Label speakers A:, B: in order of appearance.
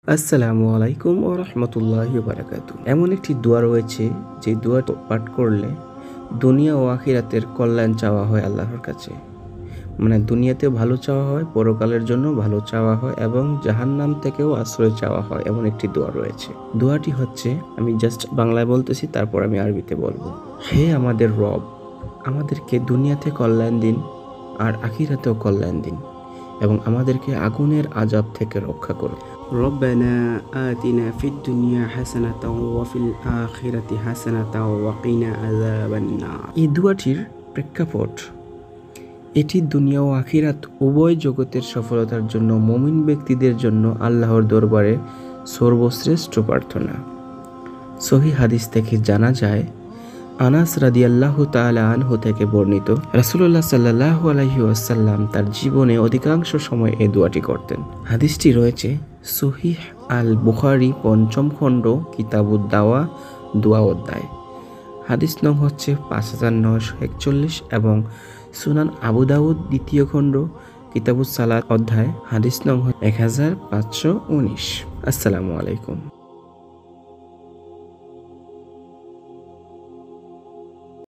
A: আসসালামু আলাইকুম ওয়া রাহমাতুল্লাহি ওয়া বারাকাতুহু। এমন একটি দোয়া রয়েছে যে দোয়া পাঠ করলে দুনিয়া ও আখিরাতের কল্যাণ চাওয়া হয় আল্লাহর কাছে। মানে দুনিয়াতেও ভালো চাওয়া হয়, পরকালের জন্য ভালো চাওয়া হয় এবং জাহান্নাম থেকেও আশ্রয় চাওয়া হয়। এমন একটি দোয়া রয়েছে। দোয়াটি হচ্ছে, আমি জাস্ট বাংলায় বলতেছি, তারপর আমি আরবিতে বলবো। হে আমাদের রব, আমাদেরকে দুনিয়াতে কল্যাণ দিন আর আখিরাতেও কল্যাণ দিন এবং আমাদেরকে আগুনের আযাব থেকে রক্ষা করুন।
B: ربنا آتنا في الدنيا حسنة وفي الآخرة حسنة وقنا عذاب النار।
A: এই দোয়াটির প্রেক্ষাপট, এটি দুনিয়া ও আখিরাত উভয় জগতের সফলতার জন্য মুমিন ব্যক্তিদের জন্য আল্লাহর দরবারে সর্বশ্রেষ্ঠ প্রার্থনা। সহিহ হাদিস থেকে জানা যায়, আনাস রাদিয়াল্লাহু তাআলা আনহু থেকে বর্ণিত, রাসূলুল্লাহ সাল্লাল্লাহু আলাইহি ওয়াসাল্লাম তার জীবনে অধিকাংশ সময় এই দোয়াটি করতেন। হাদিসটি রয়েছে সহিহ আল বুখারী ৫ম খণ্ড কিতাবুদ দাওয়া দোয়া অধ্যায়। হাদিস নং হচ্ছে ৫৯৪১ এবং সুনান আবু দাউদ ২য় খণ্ড কিতাবুস সালাত অধ্যায় হাদিস নং ১৫১৯। আসসালামু আলাইকুম।